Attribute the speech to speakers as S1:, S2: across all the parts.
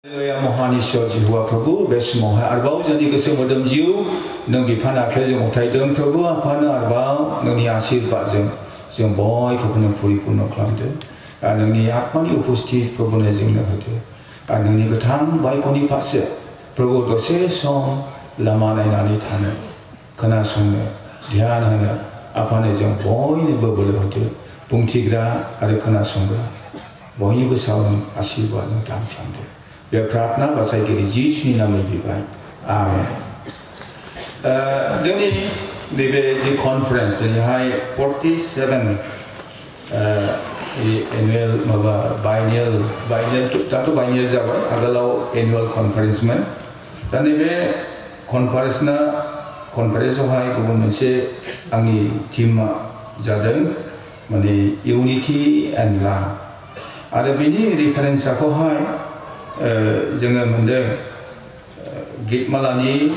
S1: Hallelujah Mohanishwar Jiwa Prabhu Besmoha Arbau Jani Gese Modam Jiu Nung Bipana Kejung Otaidam Prabhu Apana Arbau Nungi Asir Bajeng Jeng Boy Kupunang Puri Puno Klamde Nungi Apani Upusti Prabhu Nejing Nahute Nungi Gatang Baikoni Pase Prabhu Dose Song Lama Nainani Tane Kana Sunne Dhyan Hana Apane Jeng Boy Ni Bubble Hote Pungtigra Ada Kana Sungra Boy Ni Besawang Asir Bajeng Tam Klamde Dia Pratna Basai Kiri Jisni Nami Bibai. Amen. Jadi di conference di hai 47 annual biennial tentu biennial jawa adalah annual conference man. Dan ini conference hai kubun mese angi team jadeng mani unity and love. Ada bini reference aku hai jangan mendeng git malani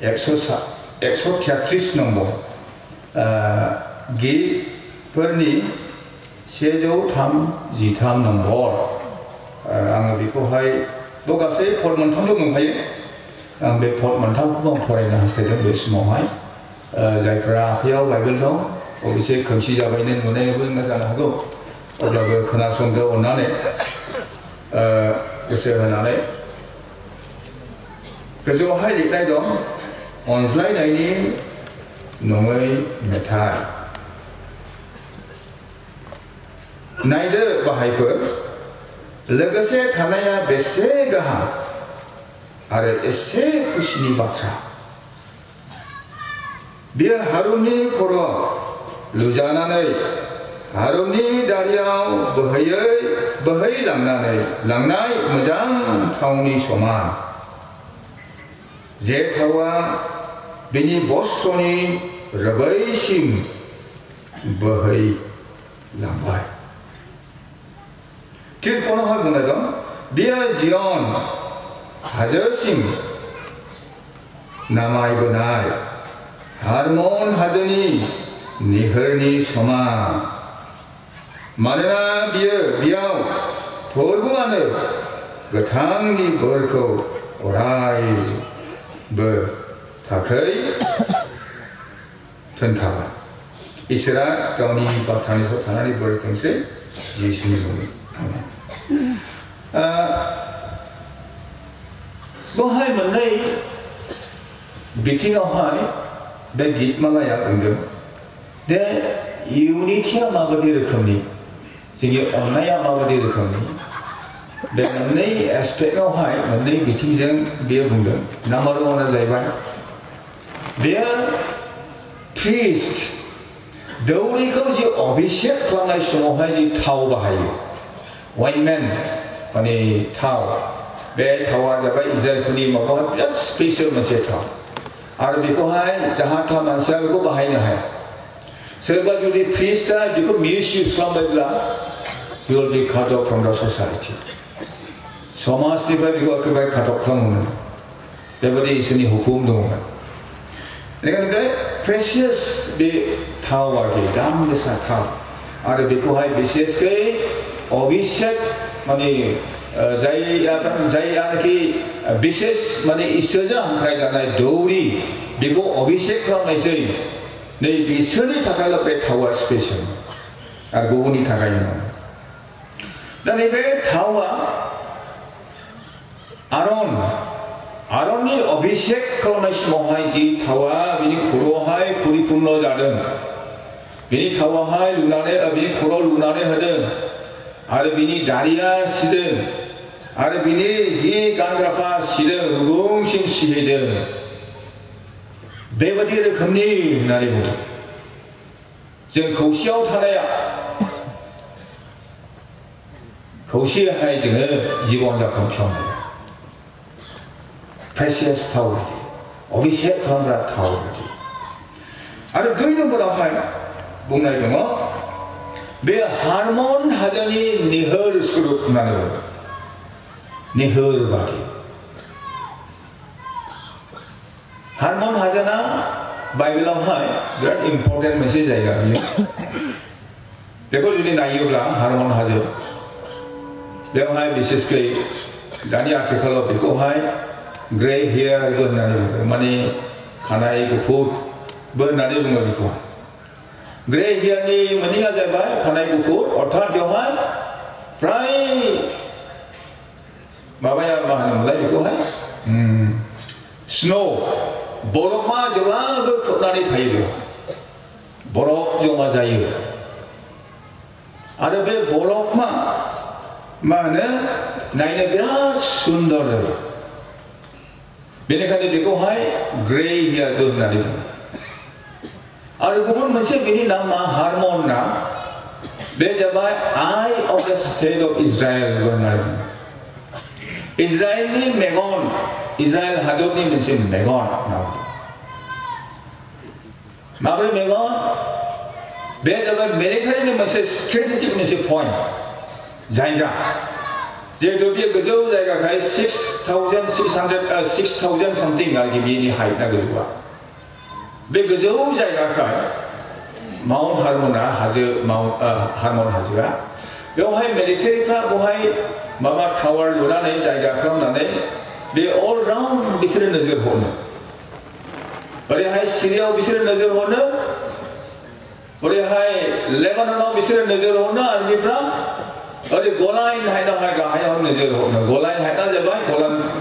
S1: 133 nombor git perni sejauh tham jitam nombor ang biko hai lokasi port mentam tu menghay ang be port mentam tu mengkorai nah sedang be semua hai jai pra piau bible dong obise kamsi jabai nen munai pun ngazana hago obla be khana songga onane Kesebenarnya, kerja hai di tay dong, on slide ini nomai metai. Naida bahai per, legase thanaya bese gaha, are ese kusini baca. Dia harumni koro, lujana nai. Harumni dariau bahai langnai mujang tauni soman. Je tawa bini bostroni rabai sim bahai lambai. Tir kono hal munagam dia zion hajar sim namai benai harmon hajani niherni soman. Mana dia biau torbuane gatang di berko orai ber takai tentara Isra kami batani so tanani bertengse Yesus ni bumi. Bahai menai bikin ahai bagi malaya undem de unity mabadi rekamni jadi online mabadi rekamni dan menai aspek kau hai menai bikin jeng dia bunda nama orang zaiban dia priest dauri kau si abhishek kelangai semua hai si thau bahayu white man pani thau be thawa jabai Israel kuni mabah plus special masih thau Arabi kau hai jahat thau manusia kau bahaynya hai sebab jadi priest dah jika misuse selama you will be cut off from the society. Somas ni pun juga akan cut off from mana. Jadi sini hukum dong. Dengan itu precious di tahu lagi, dam desa tahu. Ada bikuhai bises ke, obisek mani jaya ki bises mani istiaja hangkai janai dori biku obisek kalau macam Nei bisuni takala pe tawa special. Argo ni takaya. Dan ibe tawa Aron ni abhishek kalau nasi mohai ji tawa bini kuro hai puri punno jaden. Bini tawa hai lunane bini kuro lunane haden. Ada bini daria siden. Ada bini hi kandrapa siden rugung sim siden. Bebadi rekamni nari muda. Jeng kausiau thanaya. Kausi hai jeng jiwan jakam khamaya. Precious tahu di. Abhishek khamra tahu di. Ada dua nombor hai. Bungai dengo. Be harmon hajani nihar surup nani. Nihar bagi. Harmon hajana Bible hai very important message aega ini. देखो जो नाइयों ला hormone हाजे देव हाय विशेष के दानि आथिखालाव बेखौहाय grey हेयारबो होननानै बुङो माने खानाय गुफुरबो होननानै बुङो बेखौ ग्रे हेयारनि मिनिङा जाबाय खानाय गुफुर अर्थात बेवहाय फ्राय माबाया मा होनोमोनलाय बेखौहाय स्नो बरफआ जेब्लाबो खोबनानै थायो बरफ जमा जायो आरो बे बरफआ मा होनो नायनो बिराद सुन्दर जायो बेनिखायनो बेखौहाय ग्रे हेयारबो होननानै बुङो आरो गुबुन मोनसे बेनि नामा हारमन ना बे जाबाय आई अफ द स्टेट अफ इजराइल होननानै बुङो इजराइलनि मेगन इजराइल हादरनि मोनसे मेगन माब्रै मेगन बे जाबाय मिलिटारिनि मोनसे स्ट्रेटेजिक मोनसे पइन्ट जायगा जिहेतु बे गोजौ जायगाखाय 6,000 सामथिं आरोखि बेनि हाइटआ गोजौआ बे गोजौ जायगाखाय माउन्ट हारमना हाजो हारमन हाजोआ बेवहाय मिलिटारिफ्रा बेवहाय माबा टावार लुनानै जायगा खालामनानै बे अल राउन्ड बिसोरो नोजोर हरनो ओरैहाय सिरियाव बिसोरो नोजोर हरनो ओरैहाय लेबाननाव बिसोरो नोजोर हरनो आरो बेफ्रा ओरै गलान हाइटआवहाय गाहायाव नोजोर हरनो गलान हाइटआ जाबाय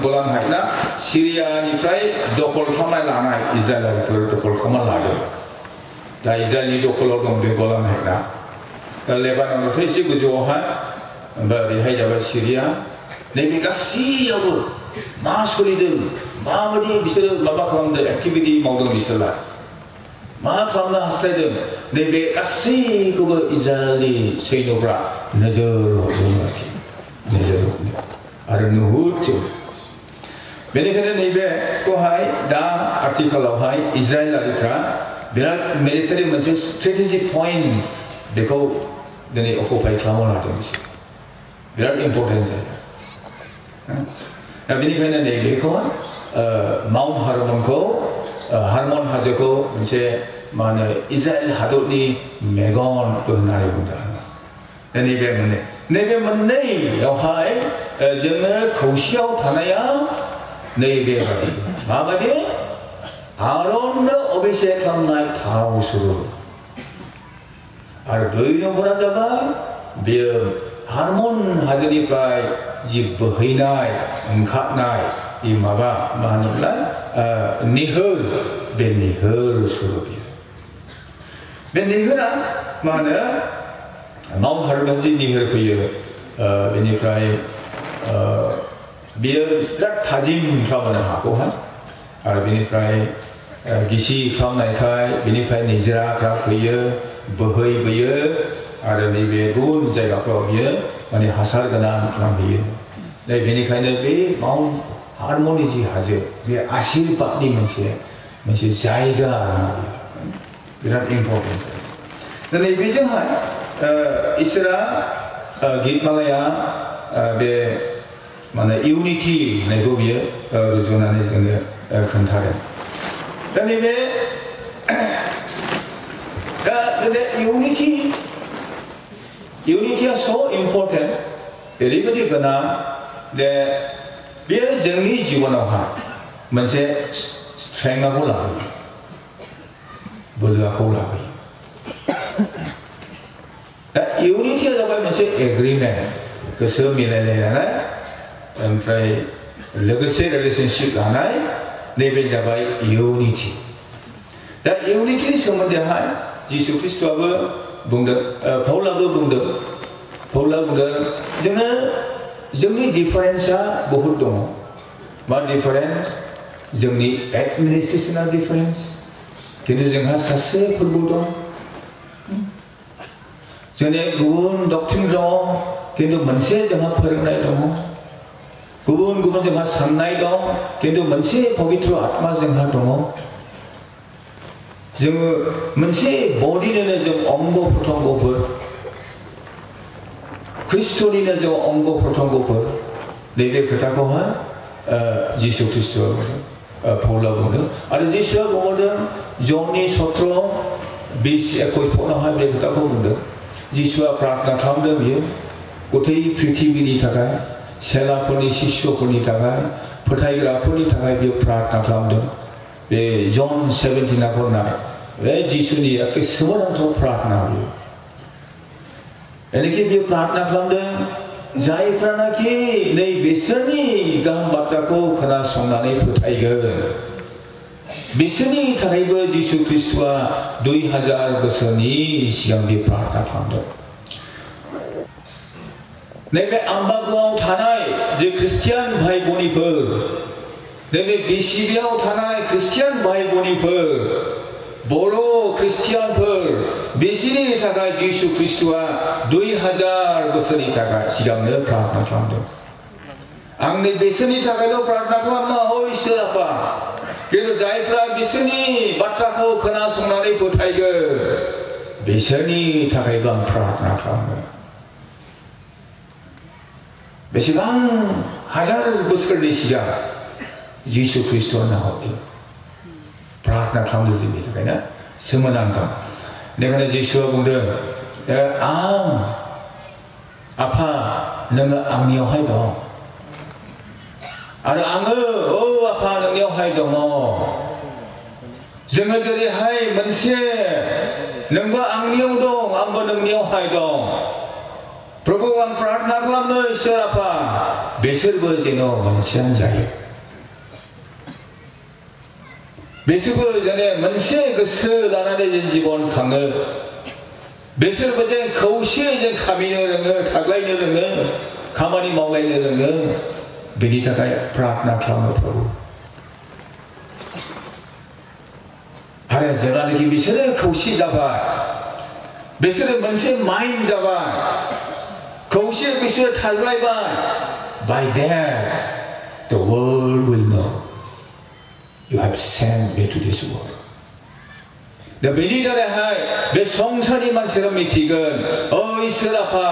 S1: गलान हाइटआ सिरियानिफ्राय दखल खालामनाय लानाय इजराइलारिफोर दखल खालामना लादों दा इजराइलनि दखलाव दं बे गलान हाइटआ दा लेबाननावथ' एसे गोजौआवहाय ओमफ्राय ओरैहाय जाबाय सिरिया नैबे गासैयावबो मा सोलिदों माबायदि बिसोरो माबा खालामदों एक्टिभिटि मावदों बिसोरला मा खालामनो हास्थायदों नैबे गासैखौबो इजराइलनि सैन्यफ्रा नोजोर हरदों आरोखि नोजोर हरदों आरो नुहुरदों बेनिखायनो नैबेखौहाय दा आथिखालावहाय इजराइलारिफ्रा बिराद मिलिटारि मोनसे स्ट्रेटेजिक पइन्ट बेखौ दिनै अकुपाइ खालामनो लादों बिसोर बिराद इम्पर्टेन्ट जायो दा बेनिखायनो नैबेखौहाय माउन्ट हारमन हाजोखौ मोनसे मा होनो इजराइल हादरनि मेगनबो होननानै बुंदों दा नैबे मोननैयावहाय जोङो खौसेयाव थानाया नैबेबायदि माबायदि आरननो अभिषेक खालामनाय थाव सुरु आरो 2 नम्बरा जाबाय बेयो हारमन हाजोनिफ्राय जि बोहैनाय ओंखारनाय बे माबा मा होनोमोनलाय निहोर बे निहोर सुरु बे निहोरा मा होनो माउन्ट हारमन जि निहोर फैयो बेनिफ्राय बेयो बिराद थाजिम खालामनो हाखौहाय आरो बेनिफ्राय गिसि खालामनायखाय बेनिफ्राय निजोराफ्रा फैयो बोहैबोयो आरो नैबे गुबुन जायगाफ्राव बियो माने हासार गोनां खालामहैयो दा बेनिखायनो बे माउन्ट हारमननि जि हाजो बे आशीर्बादनि मोनसे जायगा बिराद इम्पर्टेन्ट दा नैबेजोंहाय इसोरा गितमालाया बे माने इउनिटि होननायखौ बियो रुजुनानै जोंनो खोन्थादों दा नैबे इउनिटिया स' इम्पर्टेन्ट ओरैबायदि गोनां जे बेयो जोंनि जिबनावहाय मोनसे स्ट्रेंथखौ लाबोयो बोलोखौ लाबोयो दा इउनिटिया जाबाय मोनसे एग्रिमेन्ट गोसो मिलायलायनाय ओमफ्राय लोगोसे रिलेशनशिप लानाय नैबे जाबाय इउनिटि दा इउनिटिनि सोमोन्दैहाय जिसु ख्रिस्ट'आबो बुंदों पौलाबो बुंदों जोङो जोंनि डिफारेन्सआ बहुत दङ मा डिफारेन्स जोंनि एडमिनिस्ट्रेसना डिफारेन्स खिन्थु जोंहा सासे फोरबो दं जोंनि गुबुन डक्ट्रिन दङ खिन्थु मोनसे जोंहा फोरोंनाय दङ गुबुन जोंहा साननाय दं खिन्थु मोनसे पबित्र आत्मा जोंहा दङ जोङो मोनसे बडिनिनो जों अंग प्रत्यंगफोर ख्रिस्ट'निनो जों अंग प्रत्यंगफोर नैबे खोथाखौहाय जिसु ख्रिस्ट'आ बुंदों पौला बुंदों आरो जिसुआ बुंदों जननि 17:20-21 बे खोथाखौ बुंदों जिसुआ प्रार्थना खालामदों बियो गथै पृथिबीनि थाखाय सेलाफोरनि शिष्यफोरनि थाखाय फोथायग्राफोरनि थाखाय बे प्रार्थना खालामदों बे जन 17 खरनाय बे जिसुनि एखे सोमोनांथाव प्रार्थना बियो एनेखि बे प्रार्थना खालामदों जायफ्रानाखि नै बिसोरनि गाहाम बाथ्राखौ खोनासंनानै फोथायगोन बिसोरनि थाखायबो जिसु ख्रिस्टआ 2000 बोसोरनि सिगां बे प्रार्थना खालामदों नैबे आम्बागुआव थानाय जे ख्रिस्टियान भाई बनिफोर नैबे बिसिबियाव थानाय ख्रिस्टियान भाई बनिफोर बर' ख्रिस्टियानफोर बिसोरनि थाखाय जिसु ख्रिस्टआ 2000 बोसोरनि थाखाय सिगांनो प्रार्थना खालामदों आंनि बिसोरनि थाखायल' प्रार्थना खालामा ओ इसोर आफा किन्तु जायफ्रा बिसोरनि बाथ्राखौ खोनासंनानै फोथायगोन बिसोरनि थाखायबो आं प्रार्थना खालामो बेसेबां हाजार बोसोरनि सिगां जिसु ख्रिस्टआ नाहरदों प्रार्थना खालामदों जोंनि थाखायनो सोमोनांथाव बेनिखायनो जिसुआ बुंदों आं आफा नोङो आंनियावहाय दं आरो आङो ओ आफा नोंनियावहाय दङ जोङो जेरैहाय मोनसे नोंबो आंनियाव दं आंबो नोंनियावहाय दं प्रभु आं प्रार्थना खालामो इसोर आफा बिसोरबो जेन' मोनसेयानो जायो बिसोरबो जेने मोनसे गोसो लानानै जों जीवन खाङो बिसोरबो जों खौसेयै जों खामिनो रोङो थाग्लायनो रोङो खामानि मावलायनो रोङो बेनि थाखाय प्रार्थना खालामो प्रभु आरो जेब्लानाखि बिसोरो खौसे जाबाय बिसोरो मोनसे माइन्ड जाबाय खौसे बिसोर थाज्लायबाय by that the world will know you have sent me to this world दा बेनि दारैहाय बे संसारनि मानसिफोरा मिथिगोन ओ इसोर आफा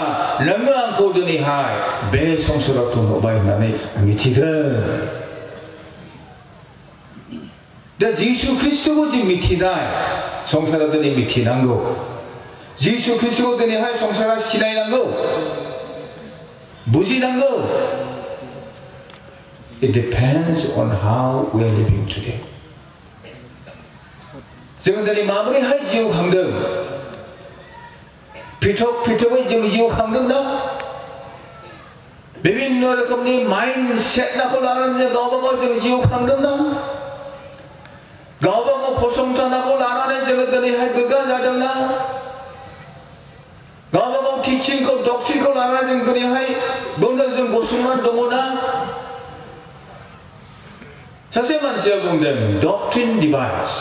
S1: नोङो आंखौ दिनैहाय बे संसाराव थुनबाय होननानै मिथिगोन दा जिसु ख्रिस्टखौ जों मिथिनाय संसारा दिनै मिथिनांगौ जिसु ख्रिस्टखौ दिनैहाय संसारा सिनायनांगौ बुजिनांगौ It depends on how we are living today. जों दिनै माबोरैहाय जिउ खांदों पृथक-पृथकै जों जिउ खांदों ना विभिन्न रोखोमनि माइन्ड सेटनाखौ लानानै जों गावबा-गाव जों जिउ खांदों ना गावबा-गाव फसंथानखौ लानानै जों दिनैहाय गोग्गा जादों ना गावबा-गाव टिचिंखौ डक्ट्रिनखौ लानानै जों दिनैहाय बुंदों जों गसंनानै दङ ना सासे मानसिया बुंदों डक्ट्रिन डिवाइड्स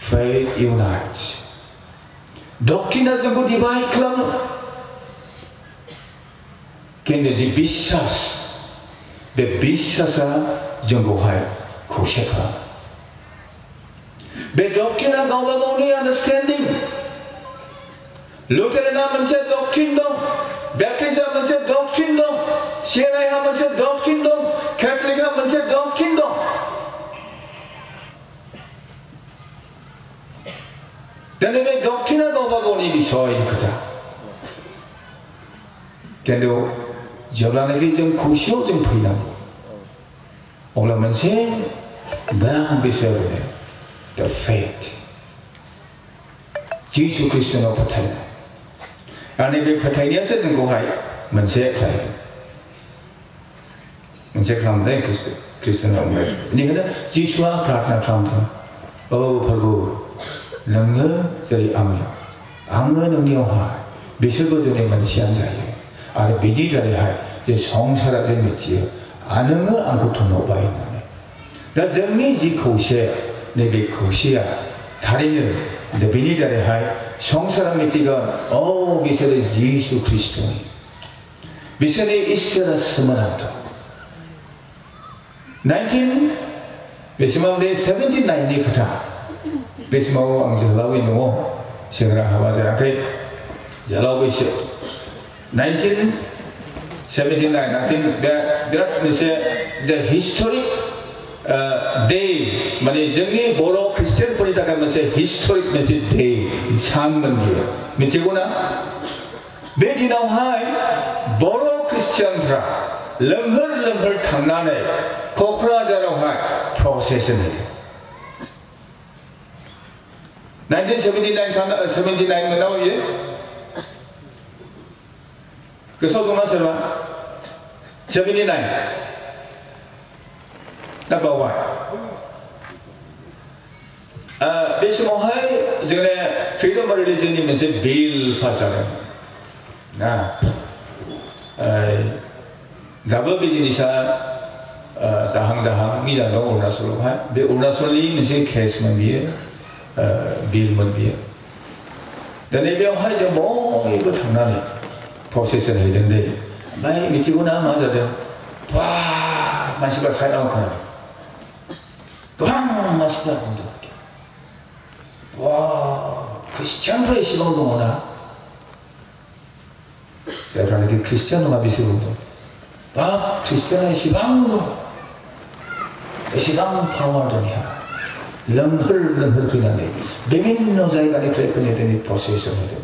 S1: faith unites डक्ट्रिना जोंखौ डिवाइड खालामो किन्तु जि बिश्वास बे बिश्वासा जोंखौहाय खौसे खालामो बे डक्ट्रिना गावबा गावनि आन्डारस्टेन्डिं लुथेरानआ मोनसे डक्ट्रिन दं बेप्टिस्टआ मोनसे डक्ट्रिन दं सिएनआइहा मोनसे डक्ट्रिन दं केथलिकहा मोनसे डक्ट्रिन दं दा बे डक्ट्रिना गावबा गावनि बिसयनि खोथा किन्तु जेब्लानाखि जों खौसेयाव जों फैनांगौ अब्ला मोनसे गोनां बिसय दङ दा फेथ जिसु ख्रिस्टनाव फोथायनाय आरो बे फोथायनायासो जोंखौहाय मोनसे खालामो मोनसे खालामदों ख्रिस्टनाव बेनिखायनो जिसुआ प्रार्थना खालामदों औ प्रभु नोङो जेरै आङो नोंनियावहाय बिसोरबो जेरै मोनसेयानो जायो आरो बिनि दारैहाय जे संसारा जे मिथियो नोङो आंखौ थुनबाय होननानै दा जोंनि जि खौसे नैबे खौसेया थारैनो बेनि दारैहाय संसारा मिथिगोन औ बिसोरो जिसु ख्रिस्टनि बिसोरनि इसोरा सोमोनांथाव 79 नि खोथा बे समाव आं जोहोलावै न'आव सेंग्रा हाबा जायाखै जोहोलाव बैसो 1979 I think बिराद मोनसे हिस्टरिक डे माने जोंनि बर' ख्रिस्टियानफोरनि थाखाय मोनसे हिस्टरिक मोनसे डे सानमोन बियो मिथिगौ ना बे दिनावहाय बर' 크리스천프라 렁헐 당나네 코크라자로하 프로세스입니다. 1979 menawye kesal kuma serba 79 number 1 बेसमावहाय जोंने फ्रीडम ऑफ रिलीजन नि मोनसे बिल पास जादों ना दाबो बे जिनिसा जाहां मिजानाव अरुणाचलावहाय बे अरुणाचलनि मोनसे केसमोन बियो बिलमोन बियो दा नैबेयावहाय जों बयबो थांनानै प्रसेसन हैदों दे ओमफ्राय मिथिगौ ना मा जादों बा मानसिफ्रा साइडआव खोनादों गोबां मानसिफ्रा बुंदों वा क्रिस्टियानफ्रा एसेबां दङ ना जायफ्रानोखि क्रिस्टियान नङा बिसोर बुंदों बा क्रिस्टियाना एसेबां दं एसेबां पावार दं लोंहोर फैनानै बिभिन्न जायगानिफ्राय फैनानै प्रसेसन होदों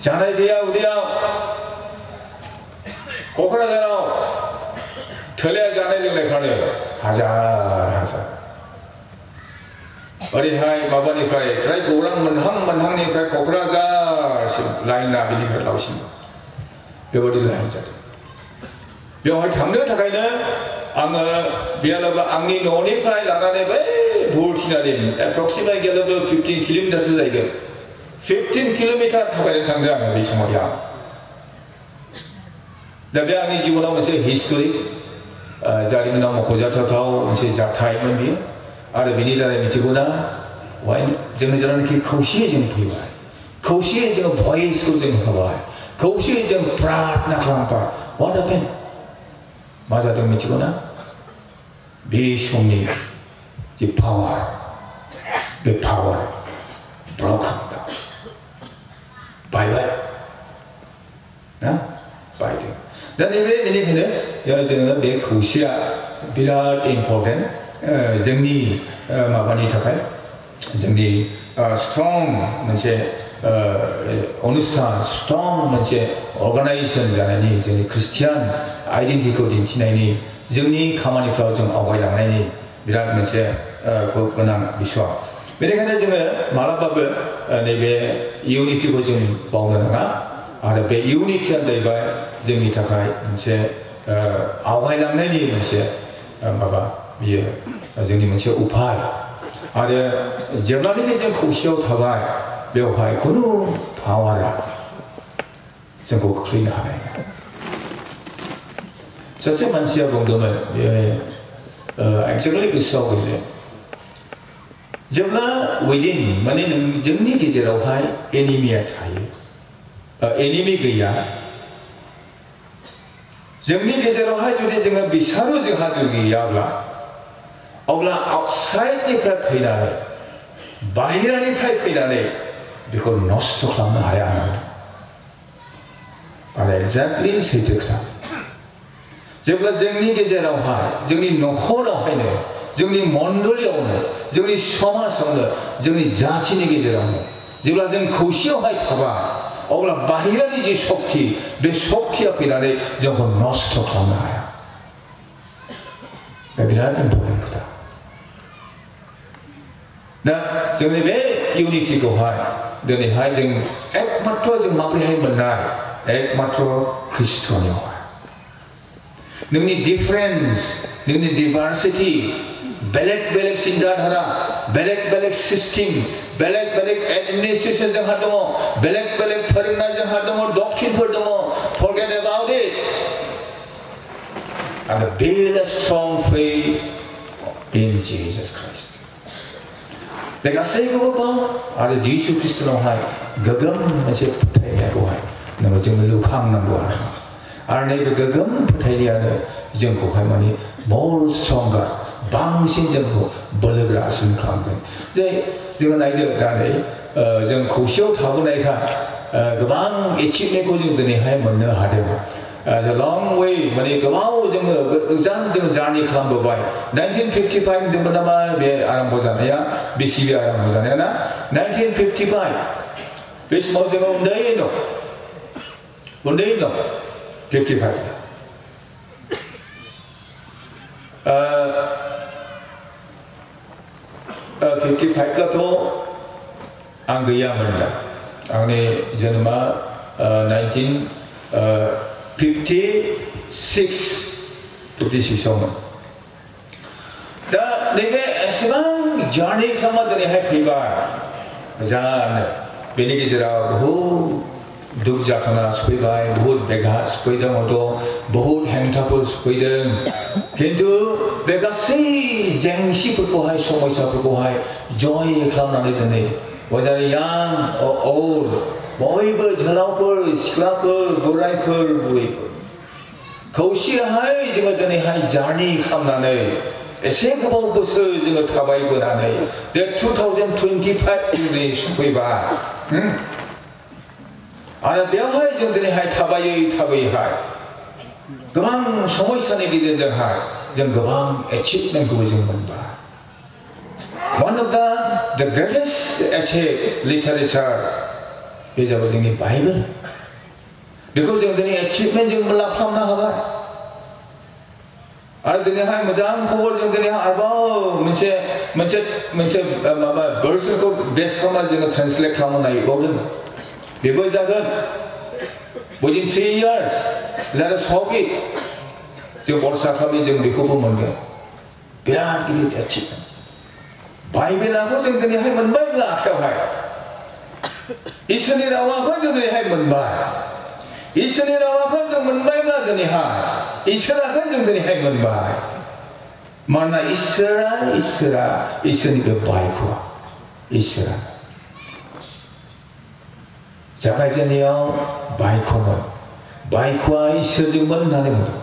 S1: जानाय गैया उदैयाव क'क्राझाराव थोलाया जानाय लोंनायफ्रानो हाजार ओरैहाय माबानिफ्राय फ्राय गौरां मोनहांनिफ्राय क'क्राझारसिम लाइना बिनिफ्राय लावसिन बेबायदि लाइन जादों बेवहाय थांनो थाखायनो आङो बेयावबो आंनि न'निफ्राय लानानै बै भुरथिनासिम एप्रक्सिमेट गेलेबो 15 किल'मिटारसो जायगोन 15 किल'मिटार थाबायनो थांदों आङो बे समाव दा बे आंनि जिबनाव मोनसे हिस्ट'रिक जारिमिनाव मख'जाथाव मोनसे जाथायमोन बियो आरो बिनि दारै मिथिगौ ना जोङो जेरावनाखि खौसेयै जों फैबाय खौसेयै जोङो भइसखौ जों होबाय खौसेयै जों प्रार्थना खालामबाय what happened मा जादों मिथिगौ ना बे समनि जे पावार बे पावार broken down बायबाय ना बायदों दा बेनिखायनो जोङो बे खौसेया बिराद इम्पर्टेन्ट जोंनि माबानि थाखाय जोंनि स्ट्रं मोनसे अनुष्ठान स्ट्रं मोनसे अर्गानाइजेसन जानायनि जोंनि क्रिस्टियान आइडेन्टिटिखौ दिन्थिनायनि जोंनि खामानिफ्राव जों आवगायलांनायनि बिराद मोनसे गोनां बिसय बेनिखायनो जोङो मालाबाबो नैबे इउनिटिखौ जों बावनो नाङा आरो बे इउनिटिया जाहैबाय जोंनि थाखाय मोनसे आवगायलांनायनि मोनसे माबा बियो जोंनि मोनसे उपाय आरो जेब्लानोखि जों खौसेयाव थाबाय बेवहाय खुनु पावारा जोंखौ खोख्लैनो हानाय नङा सासे मानसिया बुंदोंमोन बे एक्जेक्टलि गोसोआव गैले जेब्ला उइदिन माने जोंनि गेजेरावहाय एनिमिया थायो एनिमि गैया जोंनि गेजेरावहाय जुदि जोङो बिसारु जोंहा गैयाब्ला अब्ला आउटसाइडनिफ्राय फैनानै बाहेरानिफ्राय फैनानै बेखौ नस्थ' खालामनो हाया आरो एक्जेक्टलि सैथो खोथा जेब्ला जोंनि गेजेरावहाय जोंनि न'खरावहायनो जोंनि मण्डलियावनो जोंनि समाजावनो जोंनि जाथिनि गेजेरावनो जेब्ला जों खौसेयावहाय थाबा अब्ला बाहेरानि जे सक्ति बे सक्तिया फैनानै जोंखौ नस्थ' खालामनो हाया बे बिराद इम्पर्टेन्ट खोथा दा जोंनि बे इउनिटिखौहाय दिनैहाय जों एकमात्र जों माब्रैहाय मोननाय एकमात्र ख्रिस्ट'नियावहाय नोंनि डिफारेन्स नोंनि डाइभारसिटी बेलेग बेलेग सिन्ताधारा बेलेग बेलेग सिस्टेम बेलेग बेलेग एडमिनिस्ट्रेशन जोंहा दङ बेलेग बेलेग फोरोंनाय जोंहा दङ डक्ट्रिनफोर दङ forget about it and build a strong faith in Jesus Christ बे गासैखौबो बाव आरो जिसु ख्रिस्टनावहाय गोगोम मोनसे फोथायनायखौहाय नोङो जोङो लुखांनांगौ आरो नैबे गोगोम फोथायनायानो जोंखौहाय माने more stronger बांसिन जोंखौ बोलोगोरासिन खालामगोन जे जोङो नायदो दा नै जों खौसेयाव थाबोनायखाय गोबां एचिभमेन्टखौ जों दिनैहाय मोननो हादों a long way माने गोबाव जोङो गोजान जों जार्नि खालामबोबाय 1955 दंमोन नामा बे आरम्भ जानाया बिसिबि आरम्भ जानाया ना 1955 बे समाव जोङो उन्दै दं 55 55라도 안 găiamănda ane janma 1956 ông da nebe senang journey khama dane hai phiba jan beni ke jara bahut duk jakhana soibai bahut begha soidang odo bahut hangthapur soidang kintu begasi jengsi purko hai somoisa purko hai joy khlamnani dane whether young or old boyber jhalawpur siklapur boraipur bureipur khausi hai jinga dane hai journey khlamnani एसे गोबाव बोसोर जोङो थाबायबोनानै बे 2025 नि सफैबाय आरो बेवहाय जों दिनैहाय थाबायै गोबां समस्यानि गेजेरजोंहाय जों गोबां एचिभमेन्टखौ जों मोनबाय one of the greatest achieved literature बे जाबाय जोंनि बाइबेल बेखौ जों दिनै एचिभमेन्ट जों लाफामनो हाबाय आरो दिनैहाय मोजां खबर जों दिनैहाय आरोबाव मोनसे माबा भार्सनखौ बेस खालामना जोङो ट्रान्सलेट खालामनो नागिरबावदों बेबो जागोन within 3 years let us hope it जों भरसा खालामो जों बेखौबो मोनगोन बिराद गिदिर एचिभमेन्ट बाइबेलाखौ जों दिनैहाय मोनबायब्ला आखायावहाय इसोरनि रावाखौ जों दिनैहाय मोनबाय इसोरनि रावाखौ जों मोनबायब्ला दिनैहाय इसोराखौ जों दिनैहाय मोनबाय मानोना इसोरनि बे बाइबेला इसोरा जागायजेननायाव बाइबेलमोन बाइबेला इसोरजोंमोन होननानै बुंदों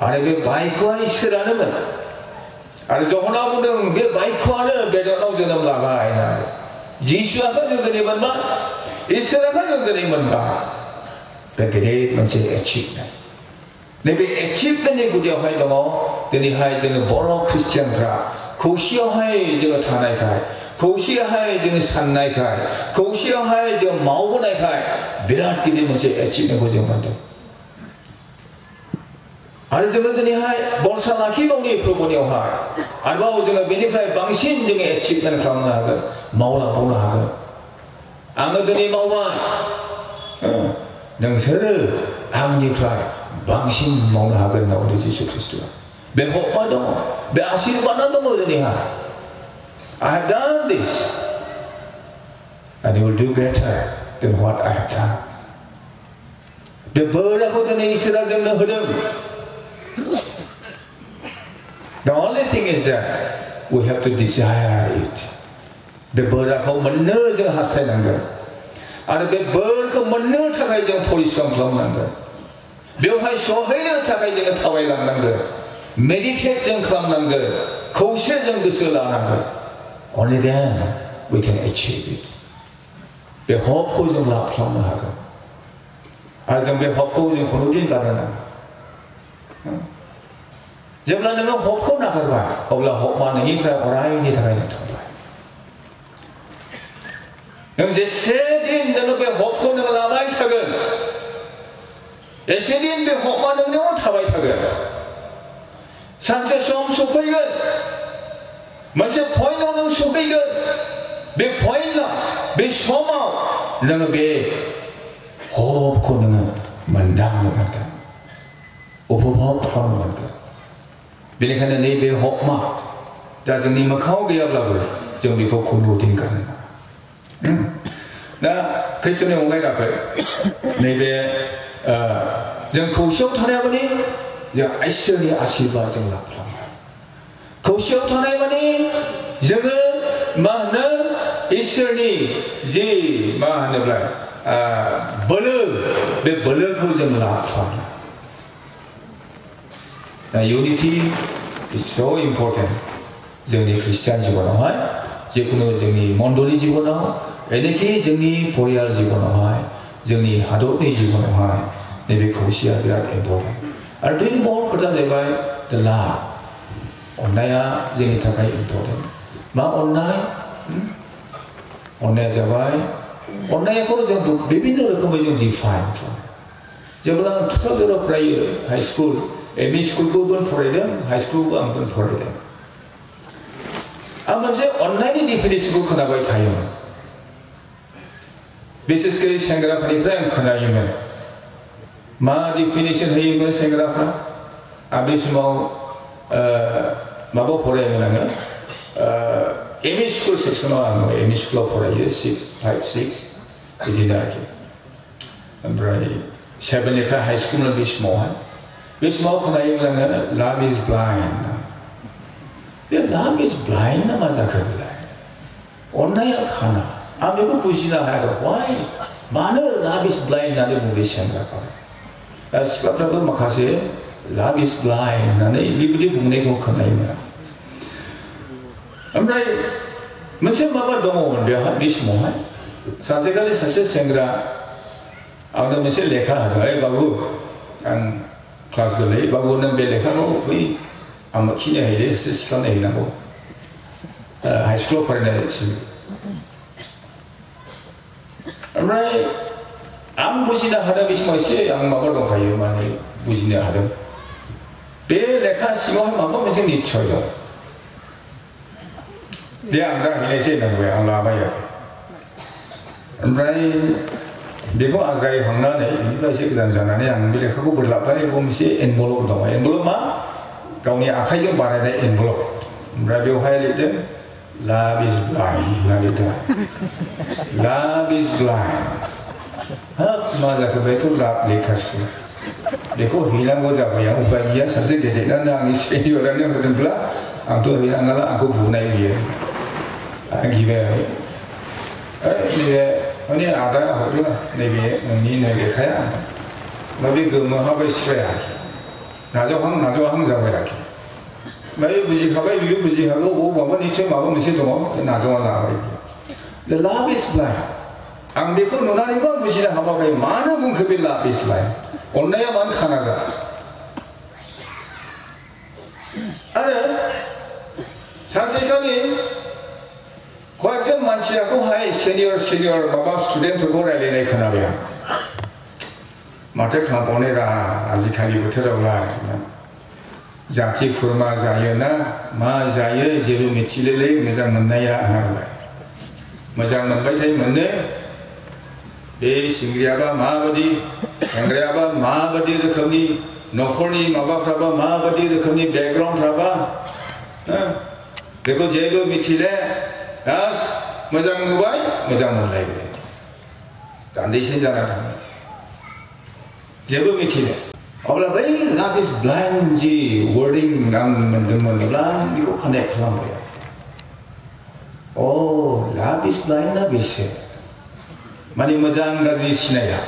S1: आरो बे बाइबेला इसोरानोमोन आरो जहना बुंदों बे बाइबेलानो बेदनाव जोनोम लाबाय होननानै जिसुआखौ जों दिनै मोनबाय इसोराखौ जों दिनै मोनबाय बे गिदिर मोनसे एचिभमेन्ट नैबे एचिभमेन्टनि गुदियावहाय दङ दिनैहाय जोङो बर' ख्रिस्टियानफ्रा खौसेयावहाय जोङो थानायखाय खौसेयावहाय जोङो साननायखाय खौसेयावहाय जों मावबोनायखाय बिराद गिदिर मोनसे एचिभमेन्टखौ जों मोनदों आरो जोङो दिनैहाय बरसा लाखिबावनि प्रभुनियावहाय आरोबाव जोङो बेनिफ्राय बांसिन जोङो एचिभमेन्ट खालामनो हागोन मावलांबावनो हागोन आङो दिनै मावबाय नोंसोरो आंनिफ्राय बांसिन मावनो हागोन होनना बुंदों जिसु ख्रिस्ट'आ बे हकमा दङ बे आशीर्बादा दङ दिनैहाय I have done this and you will do better than what I have done बे बोराखौ दिनै इसोरा जोंनो होदों The only thing is that we have to desire it बे बोराखौ मोननो जों हास्थायनांगोन आरो बे बोरखौ मोननो थाखाय जों परिश्रम खालामनांगोन बेवहाय सहैनो थाखाय जों थाबायलांनांगोन मेडिटेट जों खालामनांगोन खौसे जों गोसो लानांगोन Only then we can achieve it बे हपखौ जों लाभ खालामनो हागोन आरो जों बे हपखौ जों खुनुदिन गारनो नाङा जेब्ला नोङो हपखौ नागारबाय अब्ला हपआ नोंनिफ्राय अरायनि थाखाय थांबाय नों जेसे दिन नोङो बे हपखौ नों लाबाय थागोन एसे दिन बे हपआ नोंनाव थाबाय थागोन सानसे सम सफैगोन मोनसे पइन्टआव नों सफैगोन बे पइन्टआव बे समाव नोङो बे हपखौ नोङो मोनदांनो मोनगोन उपभोग खालामनो मोनगोन बेनिखायनो नैबे हपमा दा जोंनि मोखाङाव गैयाब्लाबो जों बेखौ खुनुदिन गारनो नाङा दा ख्रिस्ट'नि अनलायनायखौ नैबे जों खौसेयाव थानाया माने जों इसोरनि आशीर्बाद जों लाभ खालामो खौसेयाव थानाय माने जोङो मा होनो इसोरनि जि मा होनोब्ला बोलो बे बोलोखौ जों लाभ खालामो दा यूनिटी इज सो इम्पर्टेन्ट जोंनि ख्रिस्टियान जिबनावहाय जिखुनु जोंनि मण्डली जिबनाव एनेखि जोंनि परियाल जिबनावहाय जोंनि हादरनि जिबनावहाय नैबे खौसेया बिराद इम्पर्टेन्ट आरो दुइ नम्बर खोथा जाहैबाय द लाभ अननाया जोंनि थाखाय इम्पर्टेन्ट मा अननाय अननाया जाबाय अननायखौ जों बिभिन्न रोखोमै जों डिफाइन खालामो जेब्ला टुवेल्भ फरायो हाई स्कुल एमइ स्कुलखौबो फरायदों हाई स्कुलखौबो आंबो फरायदों आं मोनसे अननायनि डिफिनिसनखौ खोनाबाय थायोमोन बिसेसकरि सेंग्राफोरनिफ्राय आं खोनायोमोन मा डिफिनिसन होयोमोन सेंग्राफ्रा आं बे समाव माबा फरायोमोन आङो एमइ स्कुल सेक्सनाव आङो एमइ स्कुलाव फरायो 5, 6 बिदिनो आरोखि ओमफ्राय 7निफ्राय हाई स्कुलमोन बे समाव खोनायोमोन आङो लाभ इज ब्लाइन्ड बे लाभ इज ब्लाइन्ड ना मा जाखो बेलाय अननाया खाना आं बेखौ बुजिनो हायाखै वाइ मानो लाभ इज ब्लाइन्ड होननानै बुंदों सेंग्राफ्रा दा सिख्लाफ्राबो माखासे लाभ इज ब्लाइन्ड होननानै बेबायदि बुंनायखौ खोनायोमोन ओमफ्राय मोनसे माबा दङमोन बेवहाय बे समावहाय सानसेखालि सासे सेंग्रा आंनो मोनसे लेखा होदों ओइ बाबु आं क्लास गोरलै बाबु नों बे लेखाखौ बै आंनो खिनो हैदो एसे सिख्लानो हैनांगौ हाई स्कुलाव फरायनायसिम ओमफ्राय आं बुजिनो हादों बे समाव एसे आं माबा दंखायो माने बुजिनो हादों बे लेखा सिङावहाय माबा मोनसे निस्सय दं दे आं दा हैनायसै होननांबाय आं लाबाय आरो ओमफ्राय बेखौ आज्रायखांनानै बेनिफ्राय एसे गोजान जानानै आं बे लेखाखौ बोरलाबबाय बेयाव मोनसे एनभलप दङ एनभलप मा गावनि आखाइजों बानायनाय एनभलप ओमफ्राय बेवहाय लिरदों लाभ इज ब्लाइन्ड होनना लिरदों लाभ इज ब्लाइन्ड हाब मा जाखो बेथ' लाभ लेखासो बेखौ हैनांगौ जाबाय आं उपाय गैया सासे गेदेरानो आंनि सिनियरानो होदोंब्ला आंथ' हैनांला आंखौ बुनाय बियो आं गिबाय आरो नैबे माने आदाया हरदों नैबे नोंनि नै लेखाया ओमफ्राय बे गोमोहाबाय सिखाया नाजावहां जाबाय आरोखि ओमफ्राय बुजिखाबाय बियो बुजिखागौ माबा निस्सय माबा मोनसे दङ नाजावना लाबाय दा लाभ इज ब्लाइन्ड आं बेखौ नुनानैबो बुजिनो हाबाखै मानो बुंखो बे लाभ इज ब्लाइन्ड अननाया मानो खाना जा आरो सानसेखालि कयेकजन मानसियाखौहाय सिनियर माबा स्टुडेन्टफोरखौ रायलायनाय खोनाबाय आं माथो खालामबावनो रा आजिखालि बोथोरावलाय जाथि खुरमा जायोना मा जायो जेबो मिथिलेलै मोजां मोननाया होननांबाय मोजां मोनबाय थायो मोनो बे सिंग्रियाबा माबायदि सेंग्रायाबा माबायदि रोखोमनि न'खरनि माबाफ्राबा माबायदि रोखोमनि बेकग्राउन्डफ्राबा बेखौ जेबो मिथिले बास मोजां नुबाय मोजां मोनलायबाय दान्दिसे जाना थाङो जेबो मिथिले अब्ला बै लाभ इज ब्लाइन्ड जि वर्डिं आं मोनदोंमोनब्ला आं बेखौ कानेक्ट खालामबाय अ लाभ इज ब्लाइन्डआ बेसो माने मोजां गाज्रि सिनाया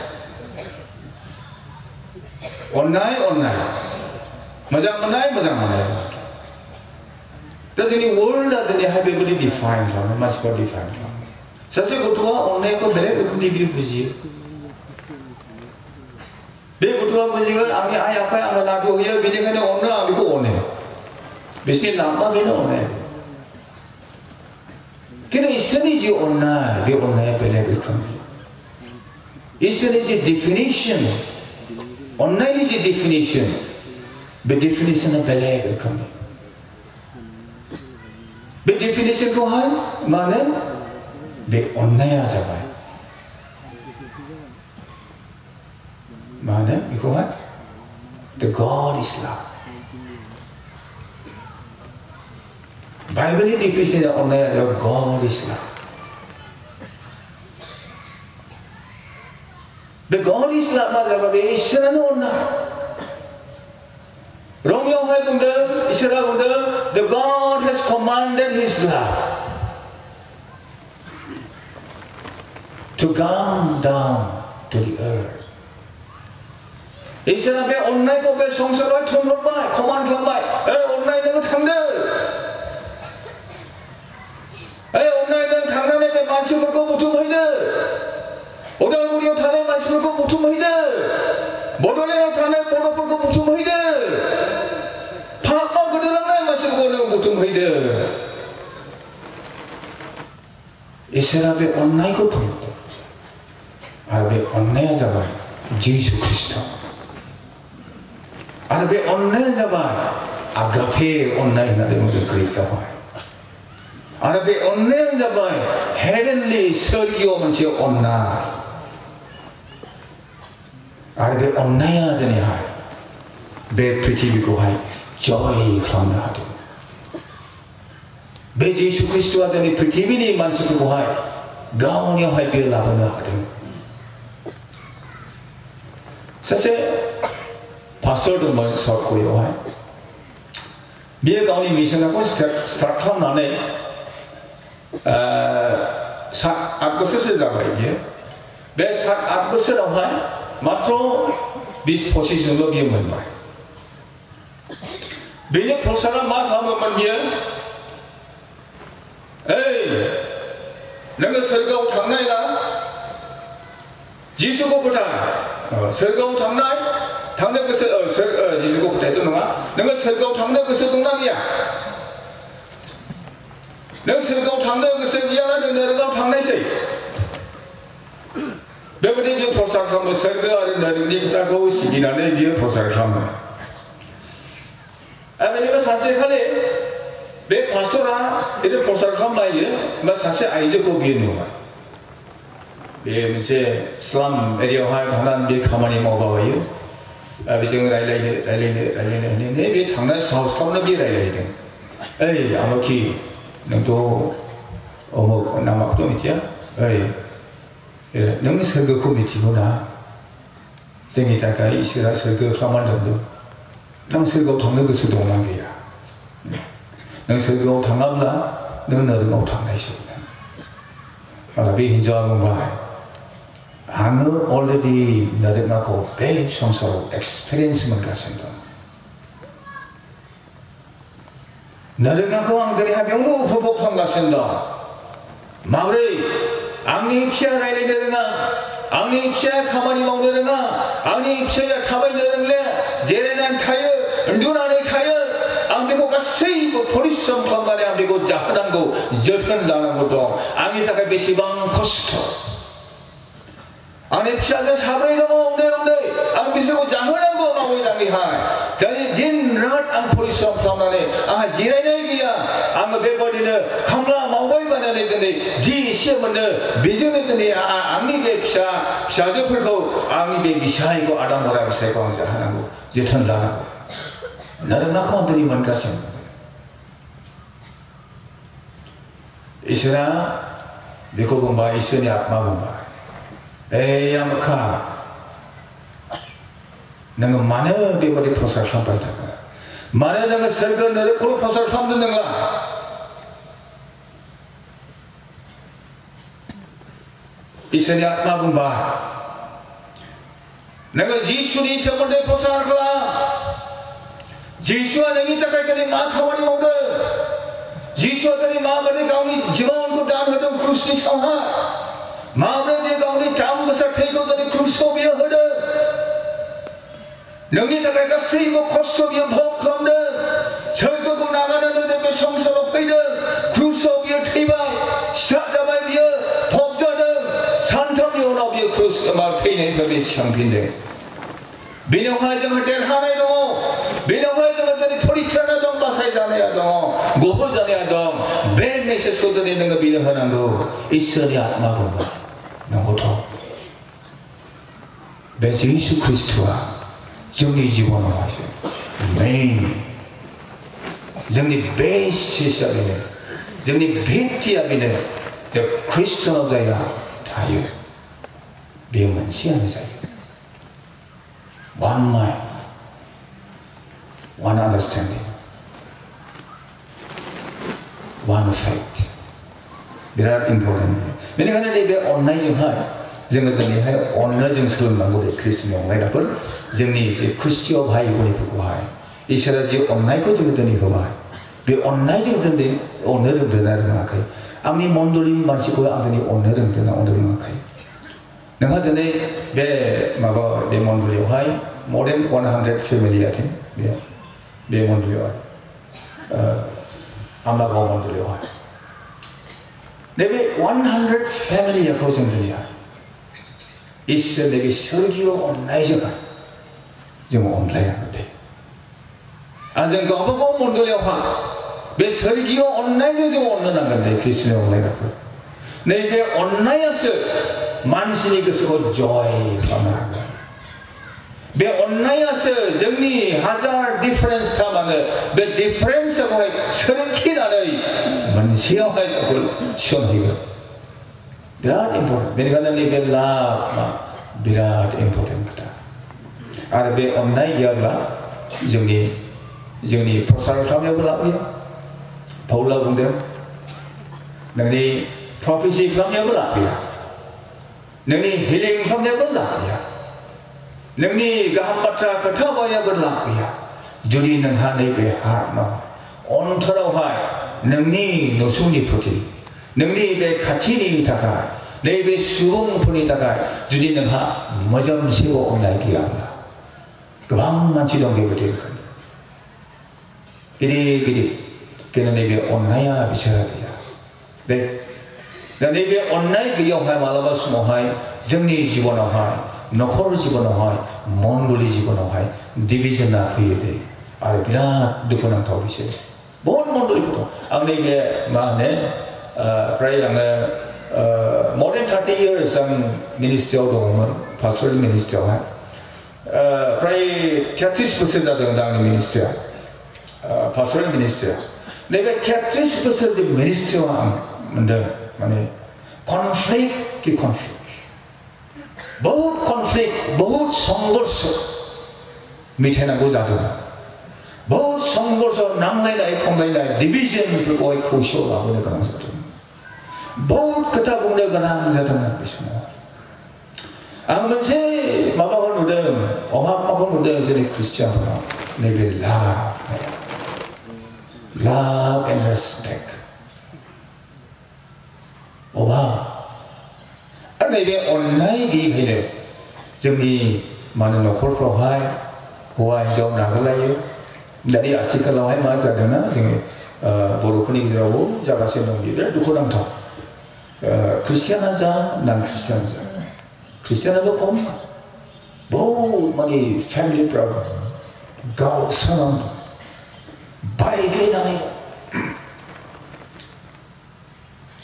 S1: अननाय मोजां मोननाय दा जोंनि वर्ल्डआ दिनैहाय बेबायदि डिफाइन खालामो मानसिफ्रा डिफाइन खालामो सासे गथ'आ अननायखौ बेलेग रोखोमनि बियो बुजियो बे गथ'आ बुजिगोन आंनि आइ आफाया आंनो नाथुर होयो बेनिखायनो अनो आं बेखौ अनो बिसोरनि नामा बेनो अननाय खिन्थु इसोरनि जि अननाय बे अननाया बेलेग रोखोमनि इसोरनि जि डेफिनिसन अननायनि जि डेफिनिसन बे डेफिनिसना बेलेग रोखोमनि बे डेफिनिसनखौहाय मानो बे अननाया जाबाय मानो बेखौहाय the God is love बाइबलनि डेफिनिसन अननाया जाबाय God is love बे God is love मा जाबाय बे इसोरानो अननाय रमियावहाय बुंदों इसोरा बुंदों the God has commanded his love to come down to the earth इसोरा बे अननायखौ बे संसाराव थोनहरबाय कमान्ड खालामबाय अननाय नोङो थांदो अननाय नों थांनानै बे मानसिफोरखौ बुथुमहैदो उदालगुरियाव थानाय मानसिफोरखौ बुथुमहैदो बड'लेण्डआव थानाय बर'फोरखौ बुथुमहैदो पापआव गोदोलांनाय मानसिफोरखौ नों बुथुमहैदो इसोरा बे अननायखौ थोनहरदों आरो बे अननाया जाबाय जिसु Christ Ada be online jabai, agape online na demo Krista hoy. Ada be online jabai, heavenly sergio mansi online. Ada be online ada ni hai, be prithvi ko hai, joy from na ada. Be Yesus Kristus ada ni prithvi ni mansi ko hai, gaon ni hai be labana ada. Sase pastor tu mau sort koyo hai. Dia gaon ni mission aku start kam na ne. Saat 8 besar sejabai dia. Be saat 8 besar dah hai. Matro 20 posisi lo dia menbai. Bila prosara mat kamu mendia. Nengah sergau tangnai lah. Yesus ko putar. Sergau tangnai. Tangnai ke Yesus ko putar itu nengah. Nengah sergau tangnai ke setengah dia. Nengah sergau tangnai ke setengah dia. Nengah tangnai sih. Beberapa dia prosar kamu sergau ada dari ni kita kau siginane dia prosar kamu. Ini masih kali. Be pastora itu prosar kamu aja, masih aja kau biar Be macam Islam area hal tangan dia kamari mau bawa je. Bising railai ni be tangan saus kamu nabi railai ni. Amaki, nanti omok nama tu macam nang serga ko biti mana. Sengi takai isira serga kaman dulu. Nang serga tangan ke sedang lagi ya. Nang serga tangan lah, nang nerengau tangan itu. Tapi hijau mungkin. Anu already nerengau ko be sonsor experience mengkasendah. Nerengau ko ang dari habis unu upuk mengkasendah. Mabri, angni psia railai nerengau, angni psia kamari mau nerengau, angni psia tabai nerengle, jerenan thaya, endurane thaya. Ambil ko kasih ko polis sampangale ambil ko jahanan ko jatuhan dalam ko dong. Angin tak besi bang kosto. Angin psiasan sabai dong, onde. Angin bisa ko jahanan ko mau lagi hai. Jadi din rat ang polis sampangale. Jirai naik dia. Ang bebodi ne kamla mau boy mana ne tene. Ji siapa mana bijak ne tene. Angin be psiasan perko angin be bisai ko adam orang bisai ko jahanan ko jatuhan dalam ko. Nerengau kau dari mana kasih? Isra, beko gomba isra ni atma gomba. Yang kah? Nengah mana dia beri proses sampai tak? Mana nengah serga nereko proses sampai nengah? Isra ni atma gomba. Nengah Yesus ni seperti proses lah. Yesus nengi tak kaya ni mak kawani mau dah. Yesus tadi mak beri kau ni jiwan ko dan hadam krus ni sama. Mak beri kau ni tam ko sakti ko tadi krus ko biar ada. Nengi tak kaya kasih ko kosto biar bhok kam dah. Serta ko naganan dah dekat samsar opai dah. Krus ko biar tiba. Start dapat biar bhok dah. Santam dia orang biar krus mal tiada yang biar siang pindah. Bina hajam hadir hanai dong. Bina hajam tadi periksa dong basai jana dong. Gopur jana dong. Ben message ko tadi dengan bina hanang do. Isari atma ko. Nang tahu. Ben Yesus Kristus joni jiwan masih. Main. Joni base sisa bina. Joni beti abina. The Christian saya tahu. Dia manusia saya. One mind, one understanding, one faith. Very important. Many kan dia online je hai. Jangan tadi hai online je sebelum manggu de Kristen online apa? Jangan je Kristen hai ko ni tu hai. Isra je online ko jangan tadi ko hai. Dia online je tadi online je benar ngakai. Amni mondoli masih ko amni online je benar online ngakai. Nengah tadi be maba be mondoli hai. More than 100 family I think. Yeah. Be mondoli hai. Amla ko mondoli hai. Maybe 100 family ya kau sendiri ya. Isya lagi surgiyo online juga. Jangan online ada. जों गावबागाव मण्डलियावहा बे सोरगियाव अननायजों जों अननो नांगोन दे ख्रिस्ट'नि अनलायनायखौ नैबे अननायासो मानसिनि गोसोखौ जय खालामनो हागोन बे अननायासो जोंनि हाजार डिफारेन्स थाबानो बे डिफारेन्सआवहाय सोरखिनानै मोनसेयावहाय जोंखौ थिसनहैगोन बिराद इम्परटेन्ट बेनिखायनो नैबे लाभआ बिराद इम्परटेन्ट खोथा आरो बे अननाय गैयाब्ला जोंनि प्रसार खालामनायावबो लाब गैया पाउला बुंदों नोंनि प्रफेसि खालामनायावबो लाब गैया नोंनि हिलिं खालामनायावबो लाब गैया नोंनि गाहाम बाथ्रा खोथा बायनायावबो लाब गैया जुदि नोंहा नैबे हार्टआव अन्तरावहाय नोंनि नसुंनि प्रति नोंनि बे खाथिनि थाखाय नैबे सुबुंफोरनि थाखाय जुदि नोंहा मोजांसेबो अननाय गैयाब्ला गोबां मानसि दं बेबायदि रोखोमनि गिदिर किन्तु नैबे अननाया बिसोरहा गैया दे दा नैबे अननाय गैयैयावहाय मालाबा समावहाय जोंनि जिबनावहाय नखर जिबनावहाय मण्डली जिबनावहाय डिभिजनआ फैयो दे आरो बिराद दुखुनांथाव बिसोर बहुत मण्डलीफोर दं आं नैबे मा होनो प्राय आङो more than 30 years आं मिनिस्ट्रियाव दङमोन पास्टरेल मिनिस्ट्रियावहाय प्राय 33 बोसोर जादों दा आंनि मिनिस्ट्रिया पास्टरेल मिनिस्ट्रिया नैबे 33 बोसोर जे मिनिस्ट्रियाव आं मोनदों माने कनफ्लिक्ट बहुत कनफ्लिक्ट बहुत संघर्ष मिथायनांगौ जादों बहुत संघर्ष नांलायनाय खमलायनाय डिभिजनफोरखौहाय खौसेयाव लाबोनो गोनां जादों बहुत खोथा बुंनो गोनां जादोंमोन बे समाव आं मोनसे माबाखौ नुदों अभाबखौ नुदों जोंनि ख्रिस्टियानफोराव नैबे लाभ एन्ड रेसपेक्ट अभाब आरो नैबे अननाय गैयैखायनो जोंनि माने नखरफ्रावहाय हौवा हिन्जाव नागारलायो दानि आथिखालावहाय मा जादोंना जोङो बर'फोरनि गेजेरावबो जागासिनो दं बिराद दुखुनांथाव ख्रिस्टियाना जा नन ख्रिस्टियान जा ख्रिस्टियानाबो खम बहुत माने फेमिलिफ्रा गावस्रानानै बायग्लिनानै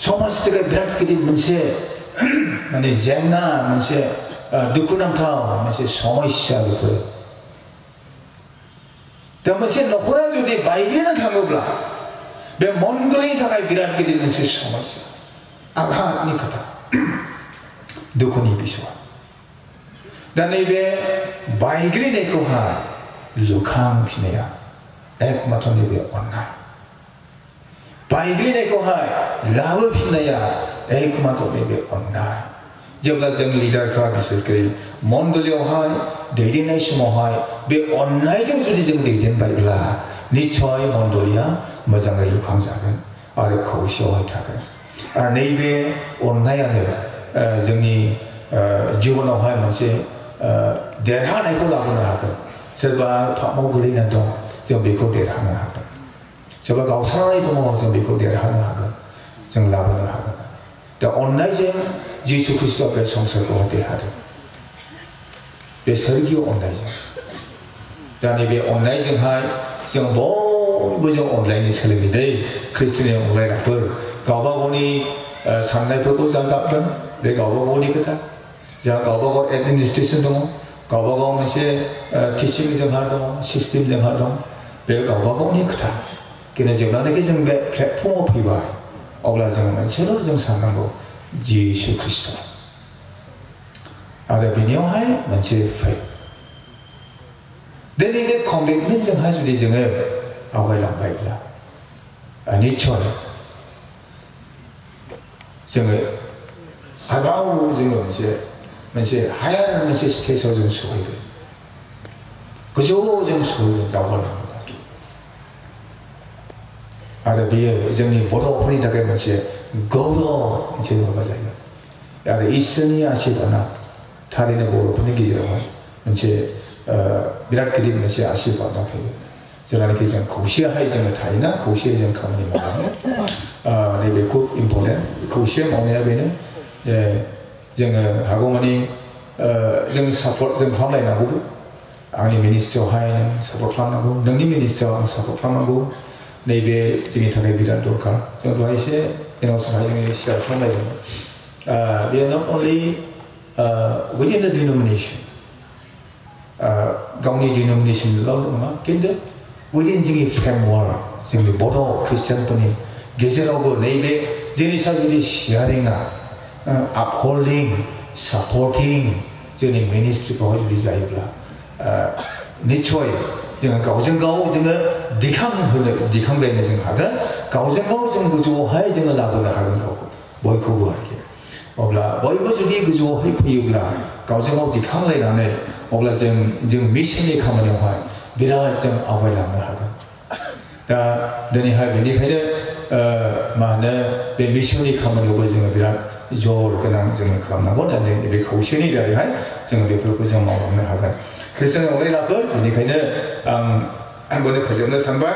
S1: समाजनि थाखाय बिराद गिदिर मोनसे माने जेंना मोनसे दुखुनांथाव मोनसे समस्या बेफोर दा मोनसे नखरा जुदि बायग्लिना थाङोब्ला बे मण्डलीनि थाखाय बिराद गिदिर मोनसे समस्या आघातनि खोथा दुखुनि बिसय दा नैबे बायग्लिनायखौहाय लुखांफिननाया एकमात्र नैबे अननाय बायग्लिनायखौहाय लाबोफिननाया एकमात्र नैबे अननाय जेब्ला जों लिडारफ्रा बिसेसकै मण्डलीयावहाय दैदेननाय समावहाय बे अननायजों जुदि जों दैदेनबायब्ला निश्चय मण्डलीया मोजाङै लुखांजागोन आरो खौसेयावहाय थागोन आरो नैबे अननायानो जोंनि जिबनावहाय मोनसे देरहानायखौ लाबोनो हागोन सोरबा पापआव गोलैनानै दं जों बेखौ देरहानो हागोन सोरबा गावस्रानानै दङ जों बेखौ देरहानो हागोन जों लाबोनो हागोन दा अननायजों जिसु ख्रिस्ट'आ बे संसारखौहाय देरहादों बे सोरगियाव अननायजों दा नैबे अननायजोंहाय जों बयबो जों अनलायनो सोलोङो दै ख्रिस्ट'नि अनलायनायफोर गावबा गावनि साननायफोरखौ जों गाबदों बे गावबा गावनि खोथा जोंहा गावबा गाव एडमिनिस्ट्रेसन दङ गावबा गाव मोनसे टिचिं जोंहा दङ सिस्टेम जोंहा दं बे गावबा गावनि खोथा किन्तु जेब्लानाखि जों बे प्लेटफर्माव फैबाय अब्ला जों मोनसेल' जों साननांगौ जिसु ख्रिस्ट' आरो बेनियावहाय मोनसे फेथ दिनै बे कमिटमेन्टजोंहाय जुदि जोङो आवगायलांबायब्ला निश्चय जोङो आरोबाव जोङो मोनसे हायार मोनसे स्टेजाव जों सहैगोन गोजौआव जों सहैगोन दावगालांगोन आरो बेयो जोंनि बर'फोरनि थाखाय मोनसे गौरव मोनसे माबा जायगा आरो इसोरनि आशीर्बादआ थारैनो बर'फोरनि गेजेरावहाय मोनसे बिराद गिदिर मोनसे आशीर्बादआ फैयो जेब्लानाखि जों खौसेहाय जोङो थायोना खौसेयै जों खामानि मावलाङो नैबे खुब इम्परटेन्ट खौसे मावनाया बेनो जे जोङो हागौमानि जों सापर्ट जों खालामलायनांगौबो आंनि मिनिस्ट्रियावहाय नों सापर्ट खालामनांगौ नोंनि मिनिस्ट्रियाव आं सापर्ट खालामनांगौ नैबे जोंनि थाखाय बिराद दरकार जों दहाय एसे एनाउन्समेन्टआव जोङो share खालामलायदोंमोन they are not only within the denomination गावनि denominationल' नङा खिन्थु within जोंनि framework जोंनि बर' ख्रिस्टियानफोरनि गेजेरावबो नैबे जोंनि सागिरि शेयारिंआ upholding supporting जोंनि मिनिस्ट्रिखौहाय जुदि जायोब्ला निश्चय जोङो गावजों गाव जोङो दिखांलायनो जों हागोन गावजों गाव जों गोजौआवहाय जोङो लाबोनो हागोन गावखौ बयखौबो आरोखि अब्ला बयबो जुदि गोजौआवहाय फैयोब्ला गावजों गाव दिखांलायनानै अब्ला जों मिशननि खामानियावहाय बिराद जों आवगायलांनो हागोन दा दिनैहाय बेनिखायनो मा होनो बे मिशननि खामानियावबो जोङो बिराद जर गोनां जोङो खालामनांगौ दा बे खौसेनि दारैहाय जोङो बेफोरखौ जों मावलांनो हागोन ख्रिस्टियान अनलायनाफोर बेनिखायनो आं बेखौनो फोजोबनो सानबाय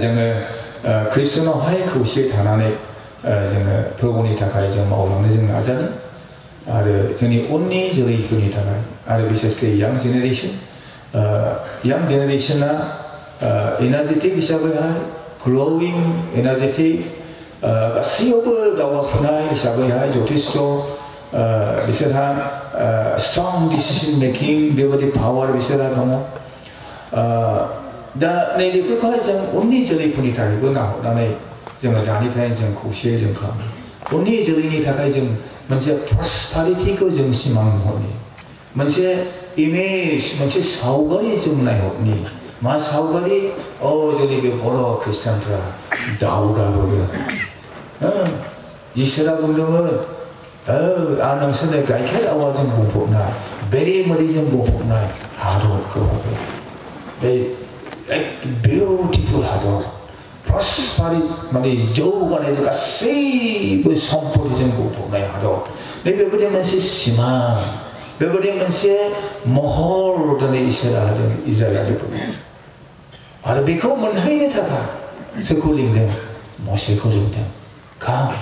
S1: जोङो ख्रिस्टियानावहाय खौसे थानानै जोङो प्रभुनि थाखाय जों मावलांनो जों नाजानो आरो जोंनि उननि जोलैफोरनि थाखाय आरो बिसेसकै यां जेनेरेशना एनार्जेटिक हिसाबैहाय ग्र'विं एनार्जेटिक गासैयावबो दावगाफुनाय हिसाबैहाय जथेस्थ' बिसोरहा स्ट्रं डिसिसन मेकिं बेबायदि पावार बिसोरहा दङ दा नैबेफोरखौहाय जों उननि जोलैफोरनि थाखायबो नाहरनानै जोङो दानिफ्राय जों खौसे जों खालामो उननि जोलैनि थाखाय जों मोनसे प्रस्पारिटिखौ जों सिमां महरनि मोनसे इमेज मोनसे सावगारि जों नायहरनि मा सावगारि जोंनि बे बर' ख्रिस्टियानफ्रा दावगाबोगोन इसोरा बुंदोंमोन आं नोंसोरनो गाइखेर आवाजों बुंफबनाय बेरे मोदैजों बुंफबनाय हादरखौ होगोन बे बिउटिफुल हादर प्रस्पारिटी माने जौगानायजों गासैबो सम्पतिजों बुंफबनाय हादर बेबायदि मोनसे सिमां बेबायदि मोनसे महर दिनै इसोरा होदों इजराइलारिफोरनो आरो बेखौ मोनहैनो थाखाय सोरखौ लिंदों मसेखौ लिंदों come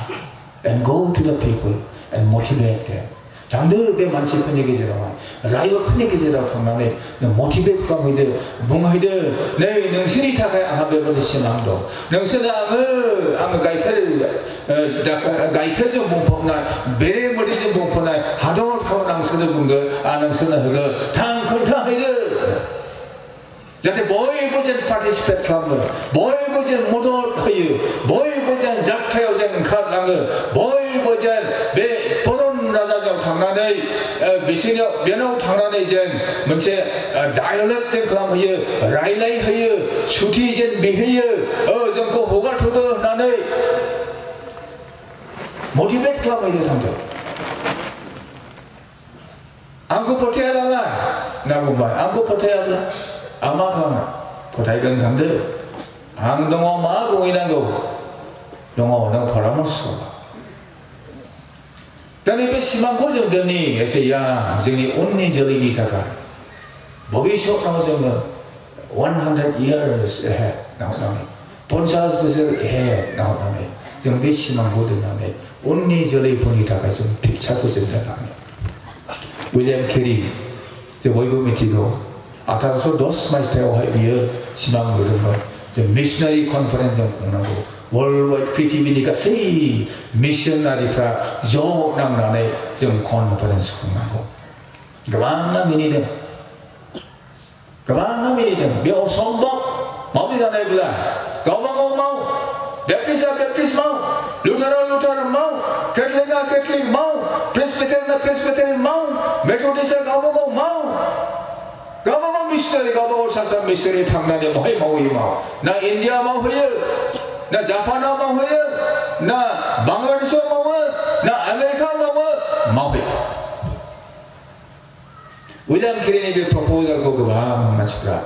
S1: and go to the people and motivate them थांदो बे मानसिफोरनि गेजेरावहाय रायजोफोरनि गेजेराव थांनानै मटिभेट खालामहैदो बुंहैदो नै नोंसोरनि थाखाय आंहा बेबायदि सिमां दं नोंसोरनो आङो गाइखेरजों बुंफबनाय बेरे मोदैजों बुंफबनाय हादरखौ नोंसोरनो बुंगोन आं नोंसोरनो होगोन थां खोन्थाहैदो जाहाथे बयबो जों पार्टिसिपेट खालामो बयबो जों मदद होयो बयबो जों जाथ्रायाव जों ओंखारलाङो बयबो जों बे परम राजाजों थांनानै बिसोरनियाव बेनाव थांनानै जों मोनसे डायलग जों खालामहैयो रायलायहैयो सुथि जों बिहैयो जोंखौ हगारथ'दो होननानै मटिभेट खालामहैयो थांदो आंखौ फोथाया नालाय होनना बुंबाय आंखौ फोथायाब्ला आं मा खालामनो फोथायगोन थांदो आं दङ मा बुंहैनांगौ दङ नों परामर्श दा नैबे सिमांखौ जों दिनै एसे जोंनि उननि जोलैनि थाखाय भबिष्यतआव जोङो 100 years ahead नाहरनानै 50 बोसोर ahead नाहरनानै जों बे सिमांखौ दोननानै उननि जोलैफोरनि थाखाय जों पिक्चारखौ जों दोननानै विलियाम केरि जों बयबो मिथिगौ 1810 मायथाइयावहाय बियो सिमां नुदोंमोन जों मिशनारि कनफारेन्स जों खुंनांगौ वर्ल्ड वाइड पृथिबीनि गासै मिशनारिफ्रा ज' नांनानै जों कनफारेन्स खुंनांगौ गोबाङा मिनिदों बे असम्भब माबोरै जानायब्ला गावबा गाव माव बेप्टिस्टआ बेप्टिस्ट माव लुथारा लुथार माव केथलिकआ केथलिक माव प्रेसबिटेरियानआ प्रेसबिटेरियान माव मेथडिस्टआ गावबा गाव माव गावबा गाव मिशनारि गावबा गाव सासा मिशनारि थांनानै बहाय मावहैयो माव ना इन्डिया मावहैयो ना जापानाव मावहैयो ना बांलादेशआव मावो ना आमेरिका मावहैयो विलियाम केरिनि बे प्रप'जालखौ गोबां मानसिफ्रा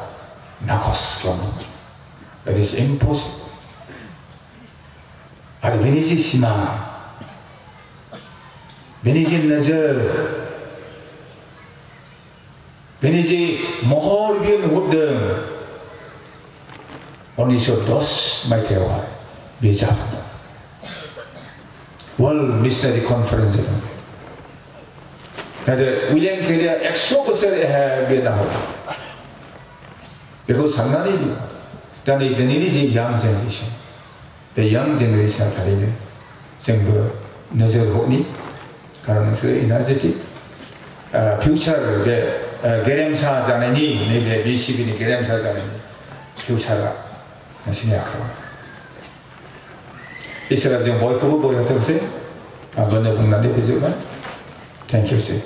S1: नाखस खालामदोंमोन इट इज इम्पसिबल आरो बेनि जि सिमां बेनि जि नोजोर बेनि जि महर बियो नुहुरदों 1910 मायथाइयावहाय बे जाफुंदों वर्ल्ड मिशनारि कनफारेन्स जादों नाथाय विलियाम केरिया 100 बोसोर बे नाहरदों बेखौ साननानै दा नै दिनैनि जि यां जेनेरेसन बे यां जेनेरेसना थारैनो जोंबो नोजोर हरनि खारन नोंसोरो इनार्जेटिक फिउचार बे गेरेमसा जानायनि नैबे बिसिबिनि गेरेमसा जानायनि फिउचारा नोंसोरनि आखायाव इसोरा जों बयखौबो बरायथोंसै आं बुंनानै फोजोबबाय थेंक इउ सै